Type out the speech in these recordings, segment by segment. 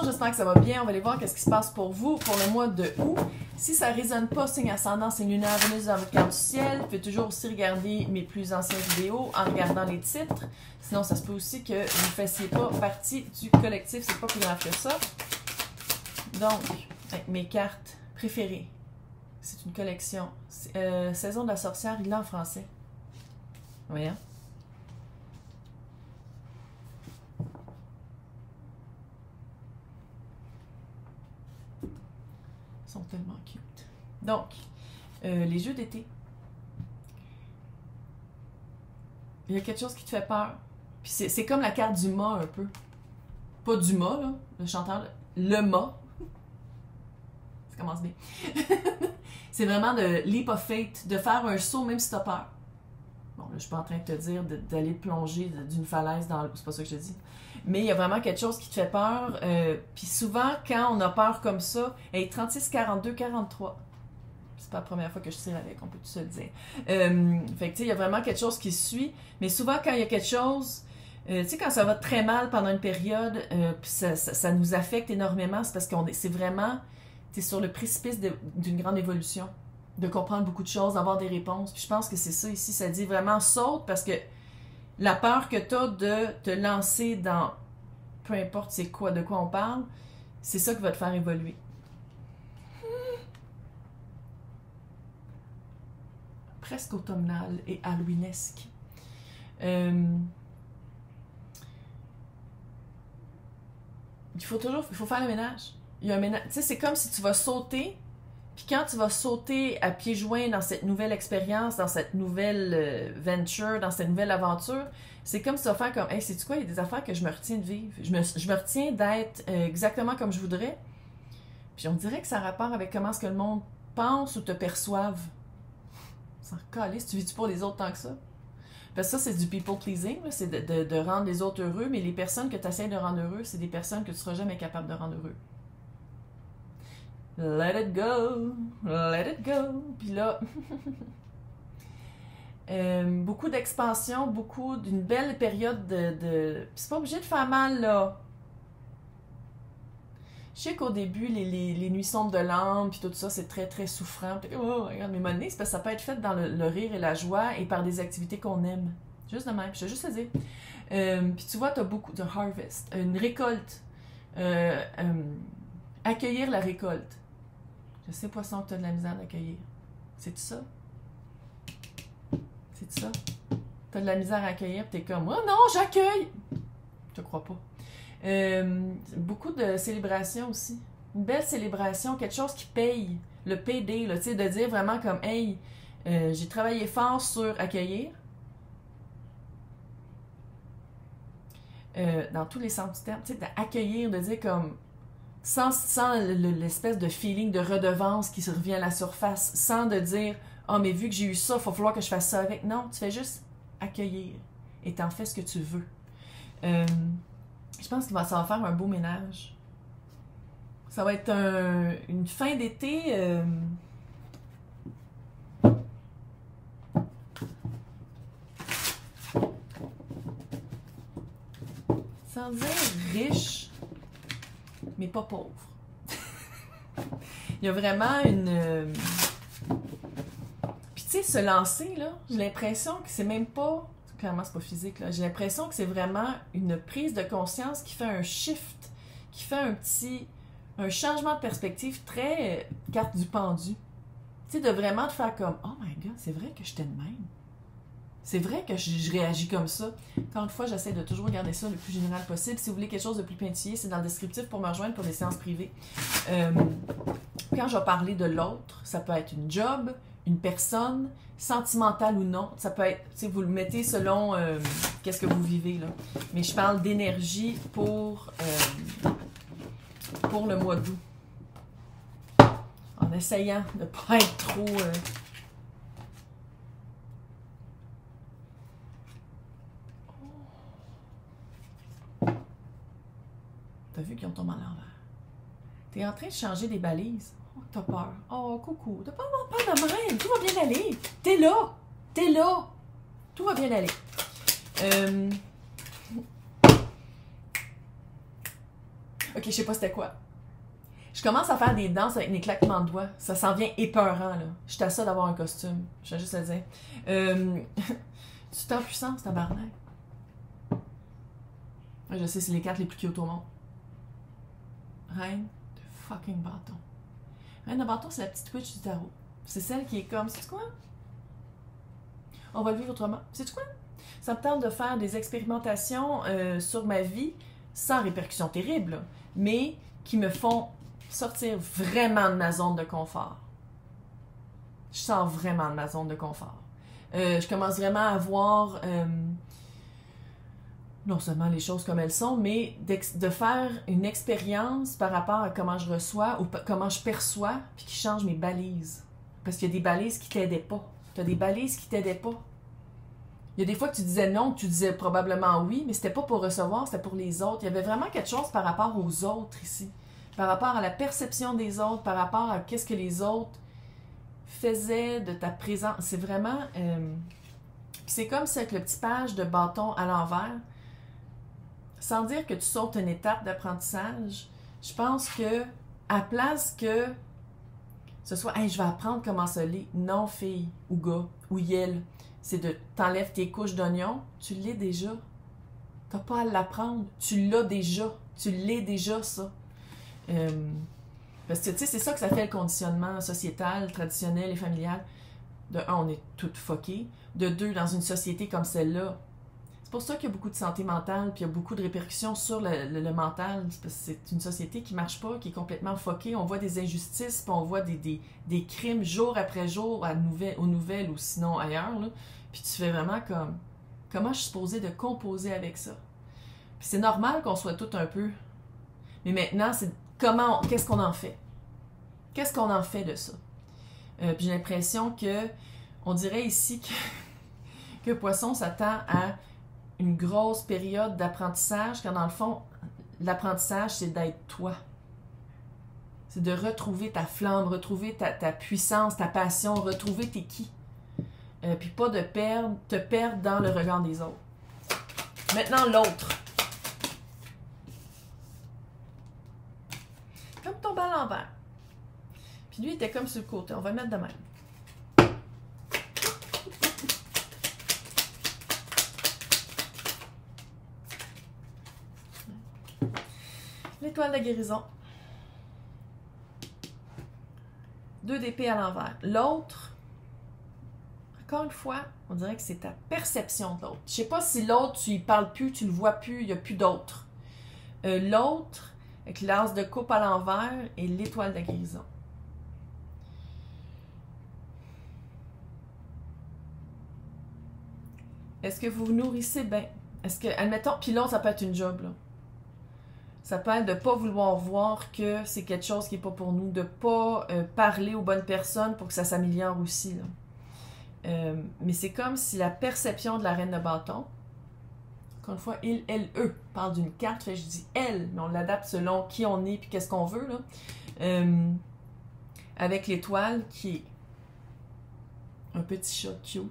J'espère que ça va bien. On va aller voir qu'est-ce qui se passe pour vous pour le mois de août. Si ça ne résonne pas, signe ascendant, signe lunaire, Vénus dans votre carte du ciel. Vous pouvez toujours aussi regarder mes plus anciennes vidéos en regardant les titres. Sinon, ça se peut aussi que vous ne fassiez pas partie du collectif. C'est pas plus grave que ça. Donc, mes cartes préférées. C'est une collection. Saison de la sorcière, il l'a en français. Voyons. Ils sont tellement cute. Donc, les jeux d'été. Il y a quelque chose qui te fait peur. Puis c'est comme la carte du mât un peu. Pas du mât, là, le chanteur. Le mât. Ça commence bien. C'est vraiment de leap of faith, de faire un saut même si t'as peur. Bon, là, je suis pas en train de te dire d'aller plonger d'une falaise dans l'eau. C'est pas ça que je te dis. Mais il y a vraiment quelque chose qui te fait peur. Puis souvent, quand on a peur comme ça, 36, 42, 43. C'est pas la première fois que je tire avec, on peut tout se le dire. Fait que tu sais, il y a vraiment quelque chose qui suit. Mais souvent, quand il y a quelque chose, tu sais, quand ça va très mal pendant une période, puis ça nous affecte énormément, c'est parce c'est vraiment, tu es sur le précipice d'une grande évolution, de comprendre beaucoup de choses, d'avoir des réponses. Puis je pense que c'est ça ici, ça dit vraiment saute parce que la peur que tu as de te lancer dans peu importe c'est quoi, de quoi on parle, c'est ça qui va te faire évoluer. Presque automnal et halloweenesque. Il faut faire le ménage. Il y a un ménage. Tu sais, c'est comme si tu vas sauter, puis quand tu vas sauter à pieds joints dans cette nouvelle expérience, dans cette nouvelle venture, dans cette nouvelle aventure, c'est comme si tu vas faire comme, hey, sais-tu quoi, il y a des affaires que je me retiens de vivre. Je me retiens d'être exactement comme je voudrais. Puis on dirait que ça a rapport avec comment est-ce que le monde pense ou te perçoive. Sans calisse, tu vis-tu pour les autres tant que ça? Parce que ça, c'est du people pleasing, c'est de rendre les autres heureux, mais les personnes que tu essaies de rendre heureux, c'est des personnes que tu seras jamais capable de rendre heureux. Let it go, let it go. Puis là, beaucoup d'expansion, d'une belle période de... C'est pas obligé de faire mal, là. Je sais qu'au début, les nuits sombres de l'âme, puis tout ça, c'est très, très souffrant. Puis, oh, regarde mes monnaies, c'est parce que ça peut être fait dans le rire et la joie et par des activités qu'on aime. Juste de même, je vais juste te dire. Puis tu vois, tu as beaucoup de harvest, une récolte. Accueillir la récolte. Je sais, poisson, que tu as de la misère d'accueillir. C'est-tu ça? C'est-tu ça? Tu as de la misère à accueillir, puis tu es comme, oh non, j'accueille! Je te crois pas. Beaucoup de célébrations aussi. Une belle célébration, quelque chose qui paye. Le payday, là, tu sais, de dire vraiment comme, hey, j'ai travaillé fort sur accueillir. Dans tous les sens du terme, tu sais, d'accueillir, de dire comme, sans l'espèce de feeling de redevance qui se revient à la surface, sans de dire, oh, mais vu que j'ai eu ça, il va falloir que je fasse ça avec. Non, tu fais juste accueillir et t'en fais ce que tu veux. Je pense que ça va faire un beau ménage. Ça va être une fin d'été. Sans dire riche, mais pas pauvre. Il y a vraiment une... Puis tu sais, se lancer, là, j'ai l'impression que c'est même pas... Clairement, c'est pas physique, là. J'ai l'impression que c'est vraiment une prise de conscience qui fait un shift, qui fait un changement de perspective très carte du pendu. Tu sais, de vraiment te faire comme, oh my god, c'est vrai que j'étais de même. C'est vrai que je réagis comme ça. Encore une fois, j'essaie de toujours garder ça le plus général possible. Si vous voulez quelque chose de plus pointillé, c'est dans le descriptif pour me rejoindre pour des séances privées. Quand je vais parler de l'autre, ça peut être une job, une personne, sentimentale ou non. Ça peut être, tu sais, vous le mettez selon qu'est-ce que vous vivez, là. Mais je parle d'énergie pour le mois d'août. En essayant de ne pas être trop... T'as vu qu'ils ont tombé à l'envers. T'es en train de changer des balises. Oh, t'as peur. Oh, coucou. T'as pas avoir peur de même. Tout va bien aller. T'es là. T'es là. Tout va bien aller. Ok, je sais pas c'était quoi. Je commence à faire des danses avec mes claquements de doigts. Ça s'en vient épeurant, là. Je suis à ça d'avoir un costume. Je vais juste le dire. Tu t'es en puissance, tabarnak. Je sais, c'est les cartes les plus cute au monde. Reine de fucking bâton. Reine de bâton, c'est la petite witch du tarot. C'est celle qui est comme, sais-tu quoi? On va le vivre autrement. Sais-tu quoi? Ça me tente de faire des expérimentations sur ma vie sans répercussions terribles, là, mais qui me font sortir vraiment de ma zone de confort. Je sors vraiment de ma zone de confort. Je commence vraiment à voir non seulement les choses comme elles sont, mais de faire une expérience par rapport à comment je reçois ou comment je perçois, puis qui change mes balises. Parce qu'il y a des balises qui t'aidaient pas. Tu as des balises qui t'aidaient pas. Il y a des fois que tu disais non, que tu disais probablement oui, mais c'était pas pour recevoir, c'était pour les autres. Il y avait vraiment quelque chose par rapport aux autres ici. Par rapport à la perception des autres, par rapport à qu'est-ce que les autres faisaient de ta présence. C'est vraiment... c'est comme si avec le petit page de bâton à l'envers, sans dire que tu sautes une étape d'apprentissage, je pense que à place que ce soit hey, je vais apprendre comment se lit. Non, fille, ou gars, ou yel. C'est de t'enlèves tes couches d'oignon, tu l'es déjà. T'as pas à l'apprendre. Tu l'as déjà. Tu l'es déjà, ça. Parce que, tu sais, c'est ça que ça fait le conditionnement sociétal, traditionnel et familial. De un, on est toutes fuckées. De deux, dans une société comme celle-là, c'est pour ça qu'il y a beaucoup de santé mentale, puis il y a beaucoup de répercussions sur le mental. Parce que c'est une société qui marche pas, qui est complètement fuckée. On voit des injustices, puis on voit des crimes jour après jour aux nouvelles ou sinon ailleurs. Là. Puis tu fais vraiment comme... Comment je suis supposée de composer avec ça? Puis c'est normal qu'on soit tout un peu... Mais maintenant, c'est comment... Qu'est-ce qu'on en fait? Qu'est-ce qu'on en fait de ça? Puis j'ai l'impression que... On dirait ici que Poisson s'attend à une grosse période d'apprentissage, quand dans le fond, l'apprentissage, c'est d'être toi. C'est de retrouver ta flamme, retrouver ta puissance, ta passion, retrouver t'es qui. Puis pas de te perdre dans le regard des autres. Maintenant, l'autre. Comme tomber à l'envers. Puis lui, il était comme sur le côté. On va le mettre de même. L'étoile de guérison. 2 d'épée à l'envers. L'autre, encore une fois, on dirait que c'est ta perception de l'autre. Je sais pas si l'autre, tu y parles plus, tu le vois plus, il n'y a plus d'autre. L'autre, avec l'as de coupe à l'envers et l'étoile de guérison. Est-ce que vous vous nourrissez bien? Est-ce que, admettons, puis l'autre, ça peut être une job, là. Ça peut être de ne pas vouloir voir que c'est quelque chose qui n'est pas pour nous, de ne pas parler aux bonnes personnes pour que ça s'améliore aussi. Là. Mais c'est comme si la perception de la reine de bâton, encore une fois, il, elle, eux, parle d'une carte, fait, je dis elle, mais on l'adapte selon qui on est et qu'est-ce qu'on veut. Là. Avec l'étoile qui est un petit chat cute.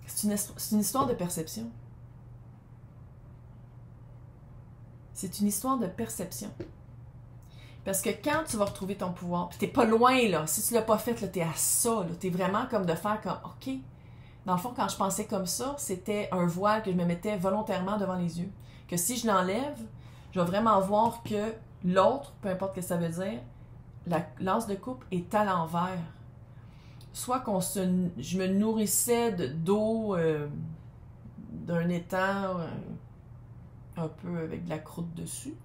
C'est une histoire de perception. C'est une histoire de perception. Parce que quand tu vas retrouver ton pouvoir, puis t'es pas loin, là, si tu l'as pas fait, là, t'es à ça, là, t'es vraiment comme de faire comme, OK, dans le fond, quand je pensais comme ça, c'était un voile que je me mettais volontairement devant les yeux. Que si je l'enlève, je vais vraiment voir que l'autre, peu importe ce que ça veut dire, la lance de coupe est à l'envers. Soit je me nourrissais d'eau d'un étang un peu avec de la croûte dessus.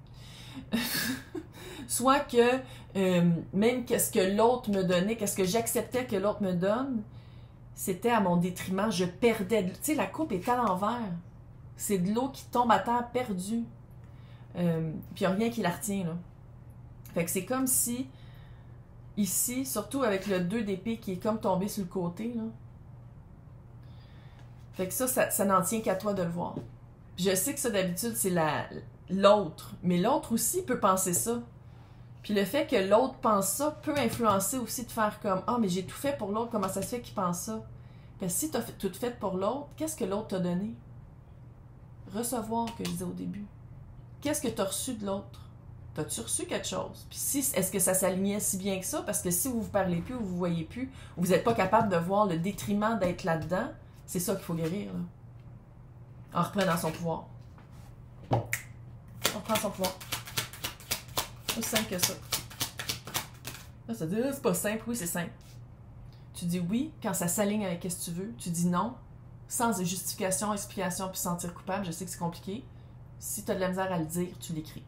Soit que même qu'est-ce que l'autre me donnait, qu'est-ce que j'acceptais que l'autre me donne, c'était à mon détriment. Je perdais. Tu sais, la coupe est à l'envers. C'est de l'eau qui tombe à terre perdue. Puis il n'y a rien qui la retient, là. Fait que c'est comme si... Ici, surtout avec le 2 d'épée qui est comme tombé sur le côté, là. Fait que ça n'en tient qu'à toi de le voir. Puis je sais que ça, d'habitude, c'est l'autre. Mais l'autre aussi peut penser ça. Puis le fait que l'autre pense ça peut influencer aussi de faire comme « Ah, mais j'ai tout fait pour l'autre, comment ça se fait qu'il pense ça? » Parce que si tu as tout fait pour l'autre, qu'est-ce que l'autre t'a donné? Recevoir, que je disais au début. Qu'est-ce que tu as reçu de l'autre? T'as-tu reçu quelque chose? Puis si, est-ce que ça s'alignait si bien que ça? Parce que si vous vous parlez plus, ou vous voyez plus, ou vous n'êtes pas capable de voir le détriment d'être là-dedans, c'est ça qu'il faut guérir, là. En reprenant son pouvoir. On reprend son pouvoir. Aussi simple que ça. Là, ça dit, c'est pas simple. Oui, c'est simple. Tu dis oui quand ça s'aligne avec ce que tu veux. Tu dis non, sans justification, explication, puis sentir coupable. Je sais que c'est compliqué. Si tu as de la misère à le dire, tu l'écris.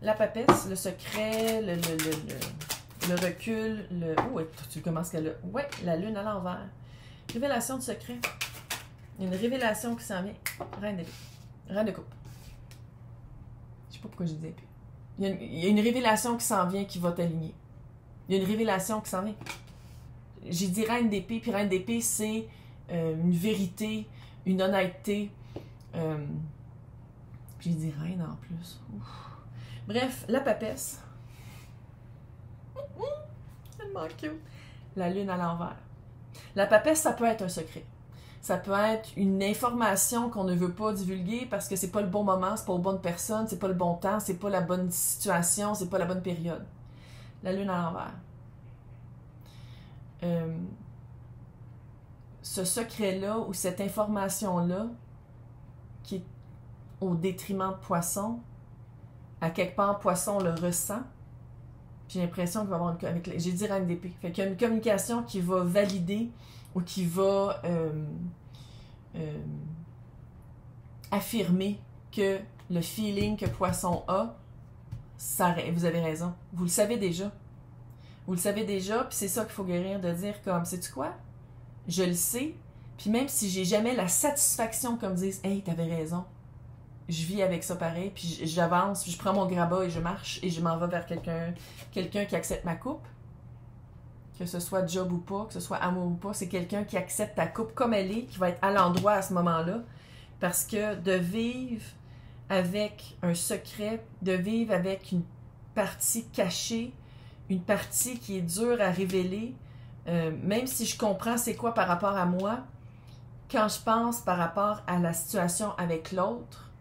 La papesse, le secret, le recul, le... Oh, tu commences qu'elle a... Ouais, la lune à l'envers. Révélation du secret. Il y a une révélation qui s'en vient. Reine d'épée. Reine de coupe. Je sais pas pourquoi je disais épée. Il y a une révélation qui s'en vient qui va t'aligner. Il y a une révélation qui s'en vient. J'ai dit reine d'épée, puis reine d'épée, c'est une vérité, une honnêteté. J'ai dit reine en plus. Ouf. Bref, la papesse. Tellement cute. La lune à l'envers. La papesse, ça peut être un secret. Ça peut être une information qu'on ne veut pas divulguer parce que c'est pas le bon moment, c'est pas aux bonnes personnes, c'est pas le bon temps, c'est pas la bonne situation, c'est pas la bonne période. La lune à l'envers. Ce secret-là ou cette information-là qui est au détriment de Poisson, à quelque part, Poisson le ressent. J'ai l'impression qu'il va y avoir une... J'ai dit reine d'épée. Fait qu'il y a une communication qui va valider ou qui va affirmer que le feeling que Poisson a, ça, vous avez raison. Vous le savez déjà. Vous le savez déjà, puis c'est ça qu'il faut guérir, de dire comme, sais-tu quoi? Je le sais, puis même si j'ai jamais la satisfaction comme disent, hey, t'avais raison. Je vis avec ça pareil, puis j'avance, puis je prends mon grabat et je marche et je m'en vais vers quelqu'un qui accepte ma coupe. Que ce soit job ou pas, que ce soit amour ou pas, c'est quelqu'un qui accepte ta coupe comme elle est, qui va être à l'endroit à ce moment-là. Parce que de vivre avec un secret, de vivre avec une partie cachée, une partie qui est dure à révéler, même si je comprends c'est quoi par rapport à moi, quand je pense par rapport à la situation avec l'autre,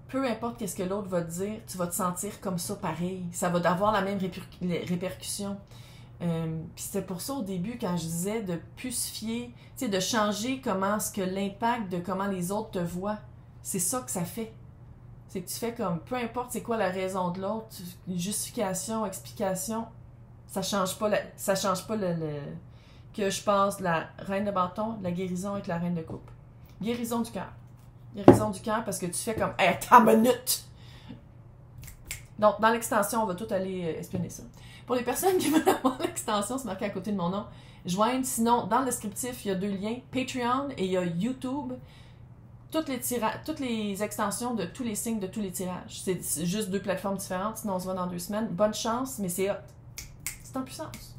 peu importe qu'est-ce que l'autre va te dire, tu vas te sentir comme ça pareil. Ça va avoir la même répercussion. Puis c'était pour ça au début, quand je disais de plus se fier, tu sais, de changer comment ce que l'impact de comment les autres te voient. C'est ça que ça fait. C'est que tu fais comme, peu importe c'est quoi la raison de l'autre, une justification, explication, ça change pas que je pense la reine de bâton, la guérison avec la reine de coupe. Guérison du cœur. Guérison du cœur parce que tu fais comme, hey, attends une minute! Donc, dans l'extension, on va tout aller espionner ça. Pour les personnes qui veulent avoir l'extension, c'est marqué à côté de mon nom, joindre. Sinon, dans le descriptif, il y a 2 liens, Patreon et il y a YouTube. Toutes les extensions de tous les signes de tous les tirages. C'est juste 2 plateformes différentes, sinon on se voit dans 2 semaines. Bonne chance, mais c'est hot. C'est en puissance.